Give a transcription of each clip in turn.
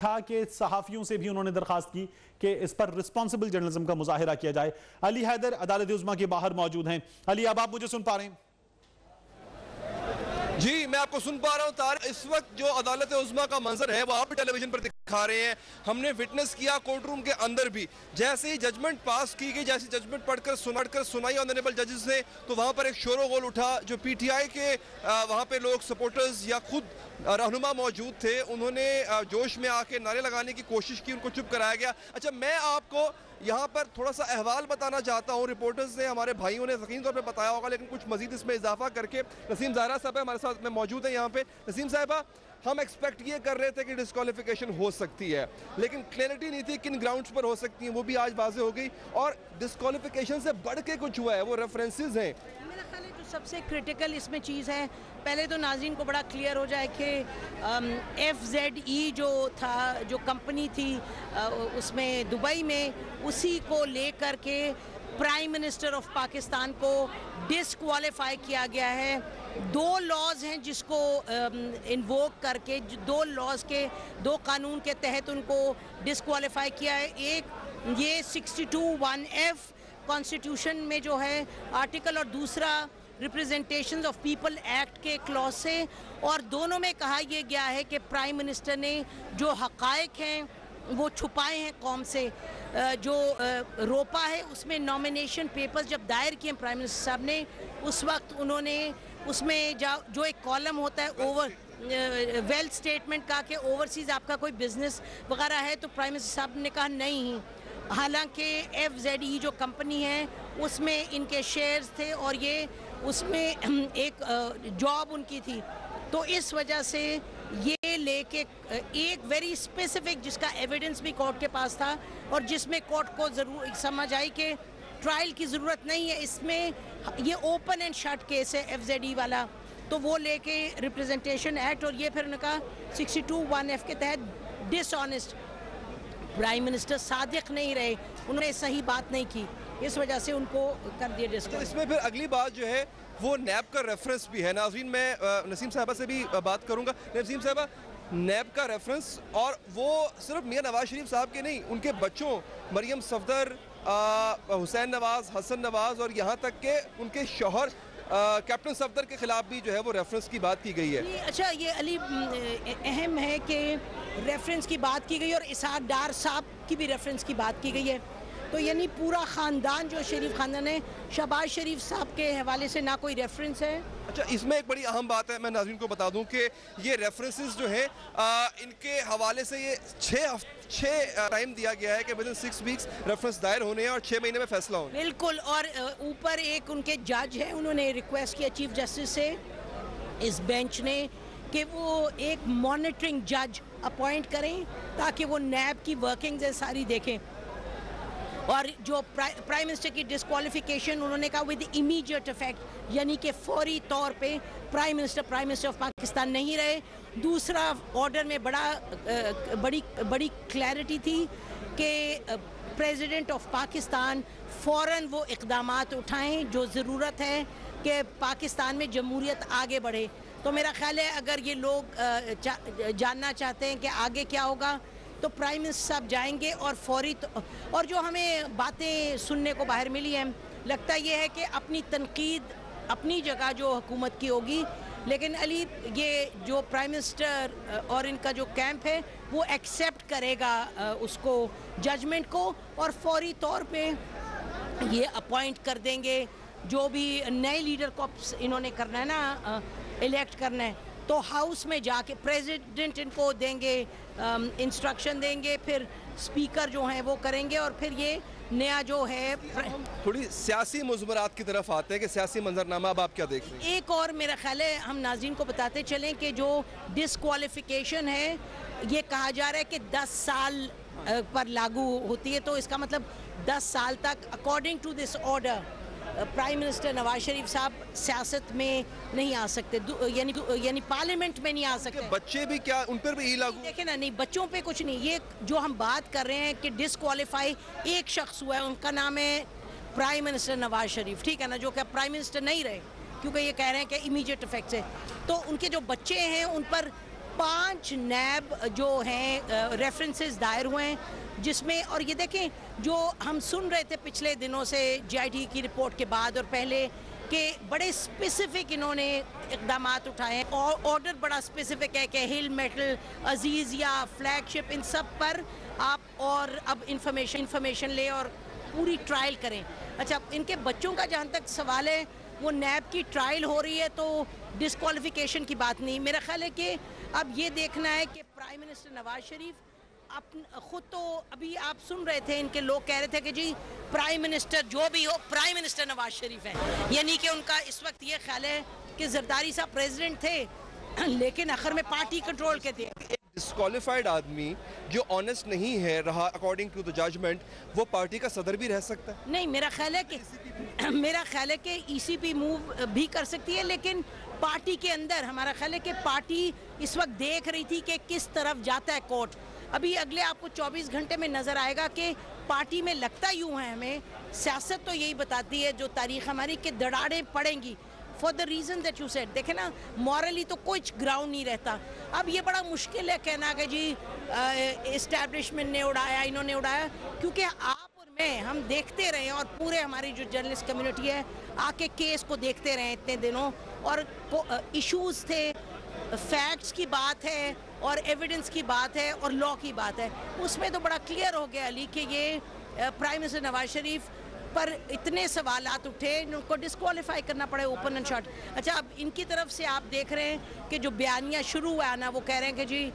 था कि सहाफियों से भी उन्होंने दरखास्त की कि इस पर रिस्पॉन्सिबल जर्नलिज्म का मुजाहिरा किया जाए। अली हैदर अदालत उज़्मा के बाहर मौजूद हैं। अली, अब आप मुझे सुन पा रहे हैं? जी, मैं आपको सुन पा रहा हूँ तार। इस वक्त जो अदालत उज़्मा का मंजर है वो आप भी टेलीविजन पर दिखा रहे हैं। हमने विटनेस किया कोर्ट रूम के अंदर भी। जैसे ही जजमेंट पास की गई, जैसे जजमेंट पढ़कर सुनाई ऑनरेबल जजेस ने, तो वहाँ पर एक शोर गोल उठा। जो पीटीआई के वहाँ पे लोग सपोर्टर्स या खुद रहनुमा मौजूद थे, उन्होंने जोश में आके नारे लगाने की कोशिश की, उनको चुप कराया गया। अच्छा, मैं आपको यहाँ पर थोड़ा सा अहवाल बताना चाहता हूँ। रिपोर्टर्स ने, हमारे भाइयों ने यकीन तौर पे बताया होगा, लेकिन कुछ मजीद इसमें इजाफा करके नसीम ज़ाहरा साहब हमारे साथ में मौजूद है यहाँ पे। नसीम साहिबा, हम एक्सपेक्ट ये कर रहे थे कि डिस्क्वालिफिकेशन हो सकती है, लेकिन क्लैरिटी नहीं थी किन ग्राउंड्स पर हो सकती है, वो भी आज वाज़ेह हो गई। और डिस्क्वालिफिकेशन से बढ़ के कुछ हुआ है, वो रेफरेंसेस हैं। मेरा ख्याल है जो सबसे क्रिटिकल इसमें चीज़ है, पहले तो नाज़रीन को बड़ा क्लियर हो जाए कि FZE जो था, जो कंपनी थी उसमें दुबई में, उसी को लेकर के प्राइम मिनिस्टर ऑफ पाकिस्तान को डिस्क्वालीफाई किया गया है। दो लॉज हैं जिसको इन्वोक करके, दो लॉज के, दो कानून के तहत उनको डिस्क्वालीफाई किया है। एक ये 62(1)F कॉन्स्टिट्यूशन में जो है आर्टिकल, और दूसरा रिप्रेजेंटेशन ऑफ पीपल एक्ट के क्लॉज से, और दोनों में कहा यह गया है कि प्राइम मिनिस्टर ने जो हक़ाइक़ हैं वो छुपाए हैं कौम से। जो रोपा है उसमें नॉमिनेशन पेपर्स जब दायर किए प्राइम मिनिस्टर साहब ने, उस वक्त उन्होंने उसमें जो एक कॉलम होता है वेल्थ स्टेटमेंट का कि ओवरसीज़ आपका कोई बिजनेस वगैरह है, तो प्राइम मिनिस्टर साहब ने कहा नहीं। हालांकि FZE जो कंपनी है उसमें इनके शेयर्स थे और ये उसमें एक जॉब उनकी थी, तो इस वजह से ये लेके एक वेरी स्पेसिफिक, जिसका एविडेंस भी कोर्ट के पास था और जिसमें कोर्ट को ज़रूर समझ आई कि ट्रायल की ज़रूरत नहीं है, इसमें ये ओपन एंड शट केस है FZE वाला, तो वो लेके रिप्रेजेंटेशन एक्ट, और ये फिर उनका 62(1)F के तहत डिसऑनेस्ट, प्राइम मिनिस्टर सादिक नहीं रहे, उन्होंने सही बात नहीं की, इस वजह से उनको कर दिया डिस्क्वालीफाई। तो इसमें फिर अगली बात जो है वो नैब का रेफरेंस भी है। नाज़रीन, मैं नसीम साहबा से भी बात करूंगा। नसीम साहबा, नैब का रेफरेंस, और वो सिर्फ मियां नवाज शरीफ साहब के नहीं, उनके बच्चों मरियम सफदर, हुसैन नवाज, हसन नवाज, और यहाँ तक के उनके शौहर कैप्टन सफदर के खिलाफ भी जो है वो रेफरेंस की बात की गई है। अच्छा, ये अली अहम है कि रेफरेंस की बात की गई और इसहाक डार साहब की भी रेफरेंस की बात की गई है, तो यानी पूरा ख़ानदान जो शरीफ ख़ानदान है, शहबाज शरीफ साहब के हवाले से ना कोई रेफरेंस है। अच्छा, इसमें एक बड़ी अहम बात है, मैं नाज़रीन को बता दूं कि ये रेफरेंसेस जो है इनके हवाले से ये 6 टाइम दिया गया है कि विदिन 6 वीक्स रेफरेंस दायर होने हैं और 6 महीने में फैसला होना। बिल्कुल, और ऊपर एक उनके जज हैं, उन्होंने रिक्वेस्ट किया चीफ जस्टिस से, इस बेंच ने, कि वो एक मॉनिटरिंग जज अपॉइंट करें ताकि वो नैब की वर्किंग्स सारी देखें। और जो प्राइम मिनिस्टर की डिस्क्वालिफिकेशन, उन्होंने कहा विद इमीडिएट इफेक्ट, यानी कि फौरी तौर पे प्राइम मिनिस्टर ऑफ पाकिस्तान नहीं रहे। दूसरा ऑर्डर में बड़ी क्लैरिटी थी कि प्रेसिडेंट ऑफ पाकिस्तान फ़ौरन वो इक़दामात उठाएं जो ज़रूरत है कि पाकिस्तान में जमहूरियत आगे बढ़े। तो मेरा ख्याल है अगर ये लोग जानना चाहते हैं कि आगे क्या होगा, तो प्राइम मिनिस्टर साहब जाएंगे और फौरी और जो हमें बातें सुनने को बाहर मिली हैं, लगता ये है कि अपनी तनकीद अपनी जगह जो हुकूमत की होगी, लेकिन अली ये जो प्राइम मिनिस्टर और इनका जो कैंप है वो एक्सेप्ट करेगा उसको, जजमेंट को, और फौरी तौर पे ये अपॉइंट कर देंगे जो भी नए लीडर को इन्होंने करना है ना, इलेक्ट करना है, तो हाउस में जाके प्रेसिडेंट इनको देंगे, इंस्ट्रक्शन देंगे, फिर स्पीकर जो हैं वो करेंगे, और फिर ये नया जो है थोड़ी सियासी मुज़मरात की तरफ आते हैं कि सियासी मंजरनामा अब आप क्या देख रहे हैं? एक और मेरा ख्याल है हम नाज़रीन को बताते चलें कि जो डिस्क्वालिफिकेशन है, ये कहा जा रहा है कि 10 साल पर लागू होती है, तो इसका मतलब 10 साल तक according to this order prime minister Nawaz Sharif साहब सियासत में नहीं आ सकते, यानी पार्लियामेंट में नहीं आ सकते। बच्चे भी क्या, उन पर भी यही लागू? देखे ना, नहीं, बच्चों पे कुछ नहीं, ये जो हम बात कर रहे हैं कि डिस्क्वालीफाई एक शख्स हुआ है, उनका नाम है प्राइम मिनिस्टर नवाज शरीफ, ठीक है ना, जो कि प्राइम मिनिस्टर नहीं रहे, क्योंकि ये कह रहे हैं कि इमीडिएट इफेक्ट से, तो उनके जो बच्चे हैं उन पर 5 नैब जो हैं रेफरेंसेस दायर हुए हैं, जिसमें, और ये देखें जो हम सुन रहे थे पिछले दिनों से जीआईटी की रिपोर्ट के बाद और पहले, कि बड़े स्पेसिफिक इन्होंने इकदाम उठाए हैं और ऑर्डर बड़ा स्पेसिफिक है कि हिल मेटल, अजीज़ या फ्लैगशिप, इन सब पर आप और अब इंफॉर्मेशन ले और पूरी ट्रायल करें। अच्छा, इनके बच्चों का जहाँ तक सवाल है, वो नैब की ट्रायल हो रही है तो डिस्क्वालिफिकेशन की बात नहीं। मेरा ख्याल है कि अब ये देखना है कि प्राइम मिनिस्टर नवाज शरीफ खुद तो, अभी आप सुन रहे थे इनके लोग कह रहे थे कि जी प्राइम मिनिस्टर जो भी हो, प्राइम मिनिस्टर नवाज शरीफ है, यानी कि उनका इस वक्त ये ख्याल है कि जरदारी साहब प्रेसिडेंट थे लेकिन आखिर में पार्टी कंट्रोल के थे। डिस्क्वालिफाइड आदमी जो ऑनेस्ट नहीं है रहा अकॉर्डिंग टू द जजमेंट, वो पार्टी का सदर भी रह सकता है? नहीं, मेरा ख्याल है कि ईसीपी मूव भी कर सकती है, लेकिन पार्टी के अंदर हमारा ख्याल है कि पार्टी इस वक्त देख रही थी कि किस तरफ जाता है कोर्ट। अभी अगले आपको 24 घंटे में नज़र आएगा कि पार्टी में लगता यूँ है, हमें सियासत तो यही बताती है जो तारीख हमारी, कि दरारें पड़ेंगी for the reason that you said. देखे ना, मॉरली तो कोई ग्राउंड नहीं रहता। अब ये बड़ा मुश्किल है कहना कि जी इस्टेब्लिशमेंट ने उड़ाया, इन्होंने उड़ाया, क्योंकि आप और मैं हम देखते रहे और पूरे हमारी जो जर्नलिस्ट कम्युनिटी है आके केस को देखते रहे इतने दिनों, और इश्यूज़ थे, फैक्ट्स की बात है और एविडेंस की बात है और लॉ की बात है। उसमें तो बड़ा क्लियर हो गया अली कि ये प्राइम मिनिस्टर नवाज शरीफ पर इतने सवालात उठे, उनको डिस्क्वालीफाई करना पड़े ओपन एंड शॉर्ट। अच्छा, अब इनकी तरफ से आप देख रहे हैं कि जो बयानियाँ शुरू हुआ ना, वो कह रहे हैं कि जी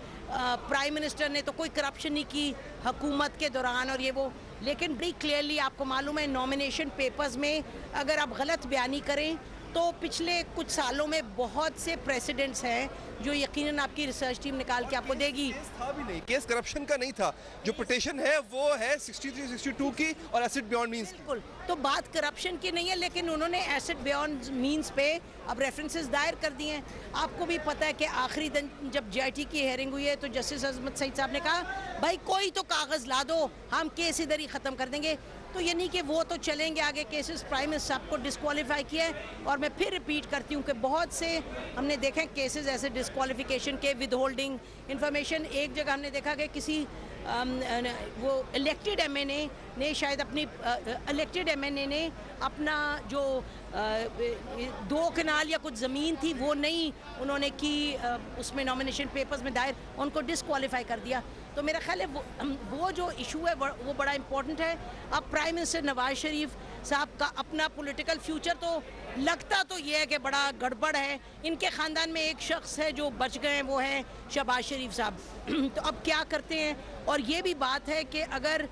प्राइम मिनिस्टर ने तो कोई करप्शन नहीं की हुकूमत के दौरान और ये वो, लेकिन बड़ी क्लियरली आपको मालूम है नॉमिनेशन पेपर्स में अगर आप गलत बयानी करें तो पिछले कुछ सालों में बहुत से प्रेसिडेंट्स हैं जो यकीनन आपकी रिसर्च टीम निकाल के आपको देगी। केस था भी नहीं, केस करप्शन का नहीं था। जो पिटीशन है वो है 63-62 की और एसिड बियॉन्ड मींस। बिल्कुल, तो बात करप्शन की नहीं है, लेकिन उन्होंने एसिड बियॉन्ड मींस पे अब रेफरेंसेस दायर कर दिए हैं। आपको भी पता है कि आखिरी दिन जब जीआईटी की हेयरिंग हुई है तो जस्टिस अजमत सईद साहब ने कहा भाई कोई तो कागज़ ला दो, हम केस इधर ही ख़त्म कर देंगे। तो ये नहीं कि वो तो चलेंगे आगे केसेस। प्राइम मिनिस्टर साहब को डिस्क्वालीफाई किया है, और मैं फिर रिपीट करती हूँ कि बहुत से हमने देखे केसेस ऐसे डिस्क्वालिफिकेशन के, विद होल्डिंग इंफॉर्मेशन। एक जगह हमने देखा कि किसी वो इलेक्टेड एमएनए ने शायद अपनी अपना जो 2 कनाल या कुछ ज़मीन थी वो नहीं उन्होंने की, उसमें नॉमिनेशन पेपर्स में दायर, उनको डिस्क्वालीफाई कर दिया। तो मेरा ख्याल है वो जो इशू है वो बड़ा इम्पोर्टेंट है। अब प्राइम मिनिस्टर नवाज शरीफ साहब का अपना पॉलिटिकल फ्यूचर तो लगता तो ये है कि बड़ा गड़बड़ है। इनके ख़ानदान में एक शख्स है जो बच गए हैं, वो हैं शहबाज शरीफ साहब। तो अब क्या करते हैं? और ये भी बात है कि अगर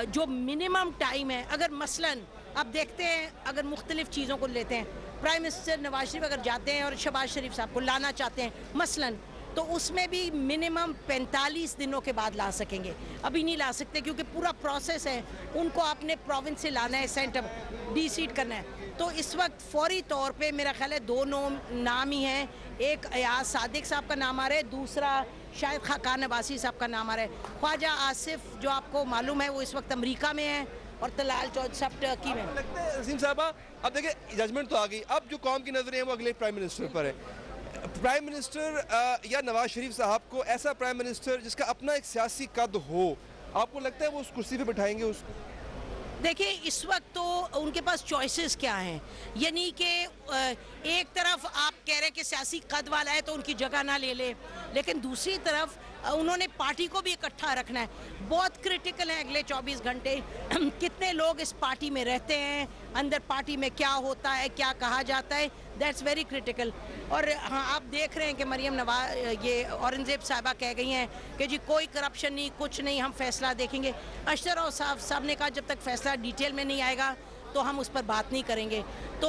जो मिनिमम टाइम है, अगर मसलन अब देखते हैं, अगर मुख्तलिफ चीज़ों को लेते हैं, प्राइम मिनिस्टर नवाज शरीफ अगर जाते हैं और शहबाज शरीफ साहब को लाना चाहते हैं मसलन, तो उसमें भी मिनिमम 45 दिनों के बाद ला सकेंगे। अभी नहीं ला सकते क्योंकि पूरा प्रोसेस है, उनको अपने प्रोविंस से लाना है, सेंटर डी-सीट करना है। तो इस वक्त फौरी तौर पे मेरा ख्याल है 2 नाम ही हैं। एक अयाज सादिक साहब का नाम आ रहा है, दूसरा शायद खाकान अब्बासी साहब का नाम आ रहा है। ख्वाजा आसिफ जो आपको मालूम है वो इस वक्त अमेरिका में है, और तलाल चौधरी साहब टर्की में। लगता है नसीम साहबा, अब देखिए जजमेंट तो आ गई, अब जो कौम की नजरें हैं वो अगले प्राइम मिनिस्टर पर है। प्राइम मिनिस्टर या नवाज शरीफ साहब को ऐसा प्राइम मिनिस्टर जिसका अपना एक सियासी कद हो, आपको लगता है वो उस कुर्सी पे बिठाएंगे उसको? देखिए, इस वक्त तो उनके पास चॉइसेस क्या हैं, यानी कि एक तरफ आप कह रहे हैं कि सियासी कद वाला है तो उनकी जगह ना ले ले, लेकिन दूसरी तरफ उन्होंने पार्टी को भी इकट्ठा रखना है। बहुत क्रिटिकल है अगले 24 घंटे कितने लोग इस पार्टी में रहते हैं, अंदर पार्टी में क्या होता है, क्या कहा जाता है, दैट्स वेरी क्रिटिकल। और हाँ, आप देख रहे हैं कि मरियम नवाज, ये औरंगजेब साहिबा कह गई हैं कि जी कोई करप्शन नहीं, कुछ नहीं, हम फैसला देखेंगे। अशरफ साहब ने कहा जब तक फैसला डिटेल में नहीं आएगा तो हम उस पर बात नहीं करेंगे। तो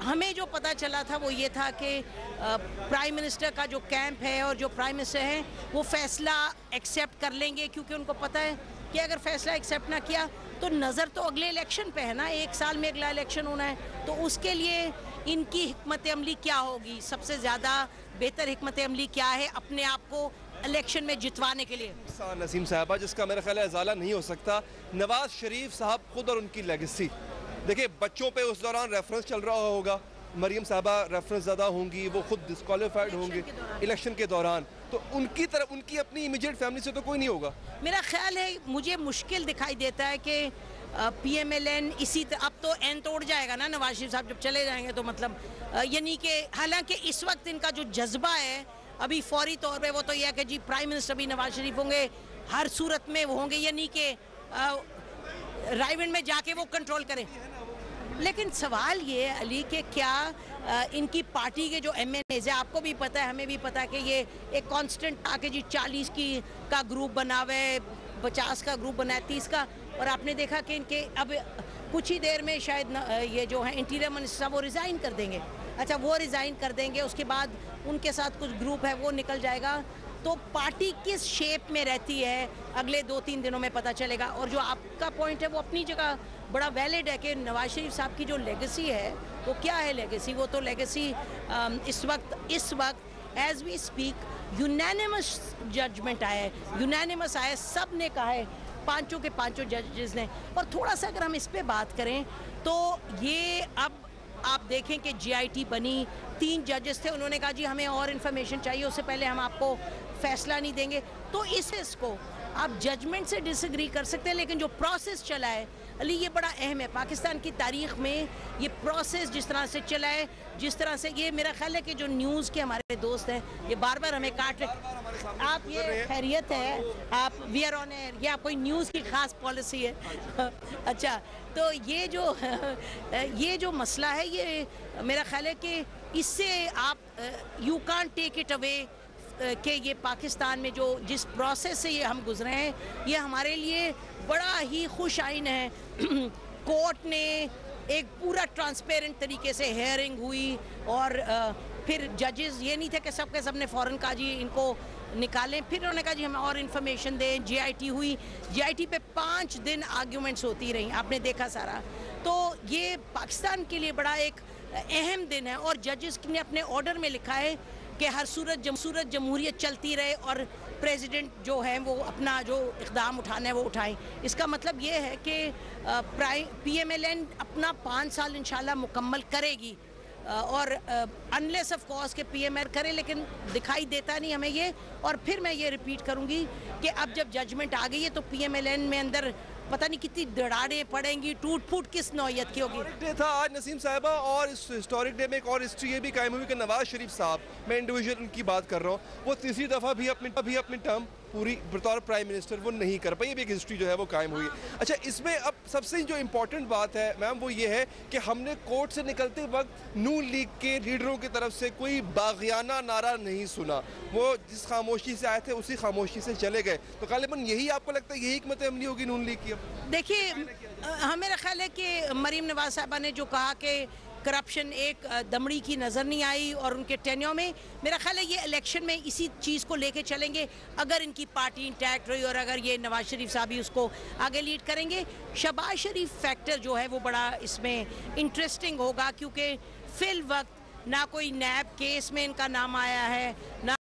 हमें जो पता चला था वो ये था कि प्राइम मिनिस्टर का जो कैंप है और जो प्राइम मिनिस्टर हैं वो फैसला एक्सेप्ट कर लेंगे, क्योंकि उनको पता है कि अगर फैसला एक्सेप्ट ना किया तो नज़र तो अगले इलेक्शन पे है ना, 1 साल में अगला इलेक्शन होना है। तो उसके लिए इनकी हिकमत अमली क्या होगी, सबसे ज़्यादा बेहतर हिकमत अमली क्या है अपने आप को इलेक्शन में जितवाने के लिए? नसीम साहबा, जिसका मेरा ख्याल है इजाला नहीं हो सकता, नवाज शरीफ साहब खुद और उनकी लेगेसी। देखिए, बच्चों पे उस दौरान रेफरेंस चल रहा होगा, मरियम साहबा रेफरेंस ज़्यादा होंगी, वो खुद डिस्क्वालीफाइड होंगे इलेक्शन के दौरान। तो उनकी तरफ, उनकी अपनी इमीडिएट फैमिली से तो कोई नहीं होगा। मेरा ख्याल है, मुझे मुश्किल दिखाई देता है कि PMLN इसी अब तो एंड तोड़ जाएगा ना नवाज शरीफ साहब जब चले जाएंगे, तो मतलब यानी कि हालांकि इस वक्त इनका जो जज्बा है अभी फौरी तौर पे वो तो यह है कि जी प्राइम मिनिस्टर भी नवाज शरीफ होंगे, हर सूरत में वो होंगे, यानी कि रायविंड में जाके वो कंट्रोल करें। लेकिन सवाल ये है अली कि क्या इनकी पार्टी के जो MNAs है, आपको भी पता है हमें भी पता है कि ये एक कांस्टेंट आके जी 40 का ग्रुप बनावे, 50 का ग्रुप बनाए, 30 का, और आपने देखा कि इनके अब कुछ ही देर में शायद ये जो है इंटीरियर मिनिस्टर वो रिज़ाइन कर देंगे। अच्छा, वो रिज़ाइन कर देंगे, उसके बाद उनके साथ कुछ ग्रुप है वो निकल जाएगा। तो पार्टी किस शेप में रहती है अगले 2-3 दिनों में पता चलेगा। और जो आपका पॉइंट है वो अपनी जगह बड़ा वैलिड है कि नवाज शरीफ साहब की जो लेगेसी है वो क्या है लेगेसी, वो तो लेगेसी इस वक्त as we speak unanimous judgement आया है, यूनानिमस आया है, सब ने कहा है, पांचों के पांचों जजेस ने। और थोड़ा सा अगर हम इस पे बात करें तो ये अब आप देखें कि GIT बनी, 3 जजेस थे, उन्होंने कहा जी हमें और इन्फॉर्मेशन चाहिए, उससे पहले हम आपको फैसला नहीं देंगे। तो इसको आप जजमेंट से डिसएग्री कर सकते हैं, लेकिन जो प्रोसेस चला है अली ये बड़ा अहम है। पाकिस्तान की तारीख में ये प्रोसेस जिस तरह से चला है, जिस तरह से ये, मेरा ख्याल है कि जो न्यूज़ के हमारे दोस्त हैं ये बार बार हमें काट रहे, आप ये खैरियत है, आप वी आर ऑन एयर, ये आप कोई न्यूज़ की ख़ास पॉलिसी है। अच्छा, तो ये जो मसला है, ये मेरा ख्याल है कि इससे आप you can't take it away कि ये पाकिस्तान में जो जिस प्रोसेस से ये हम गुजरे हैं ये हमारे लिए बड़ा ही खुश आइन है। कोर्ट ने एक पूरा ट्रांसपेरेंट तरीके से हेयरिंग हुई और फिर जजेस ये नहीं थे कि सब के सब ने फ़ौरन कहा जी इनको निकालें, फिर उन्होंने कहा जी हमें और इन्फॉर्मेशन दें। GIT हुई, GIT पे 5 दिन आर्ग्यूमेंट्स होती रहीं, आपने देखा सारा। तो ये पाकिस्तान के लिए बड़ा एक अहम दिन है और जजेस ने अपने ऑर्डर में लिखा है कि हर सूरत जमहूरियत चलती रहे और प्रेसिडेंट जो है वो अपना जो इक़दाम उठाना है वो उठाएं। इसका मतलब ये है कि PMLN अपना 5 साल इंशाल्लाह मुकम्मल करेगी और अनलेस ऑफ कोर्स के PML करे, लेकिन दिखाई देता नहीं हमें ये। और फिर मैं ये रिपीट करूँगी कि अब जब जजमेंट आ गई है तो PMLN में अंदर पता नहीं कितनी दरारें पड़ेंगी, टूट फूट किस नौयत की होगी। डे था आज नसीम साहिबा, और इस हिस्टोरिक डे में एक और हिस्ट्री ये भी कायम हुई कि नवाज शरीफ साहब, मैं इंडिविजुअल उनकी बात कर रहा हूँ, वो तीसरी दफ़ा भी अपनी टर्म पूरी बतौर प्राइम मिनिस्टर वो नहीं कर पाई। ये भी एक हिस्ट्री जो है वो कायम हुई। अच्छा, इसमें अब सबसे जो इम्पोर्टेंट बात है मैम वो ये है कि हमने कोर्ट से निकलते वक्त नून लीग के लीडरों की तरफ से कोई बागियाना नारा नहीं सुना। वो जिस खामोशी से आए थे उसी खामोशी से चले गए। तो गालिबन यही आपको लगता है यही हिकमत अमली होगी नून लीग की? देखिए, मेरा ख्याल है कि मरीम नवाज साहबा ने जो कहा कि करप्शन एक दमड़ी की नज़र नहीं आई और उनके टेन्योर में, मेरा ख्याल है ये इलेक्शन में इसी चीज़ को लेके चलेंगे। अगर इनकी पार्टी इंटैक्ट रही और अगर ये नवाज शरीफ साहब ही उसको आगे लीड करेंगे, शहबाज शरीफ फैक्टर जो है वो बड़ा इसमें इंटरेस्टिंग होगा, क्योंकि फिल वक्त ना कोई नैब केस में इनका नाम आया है, ना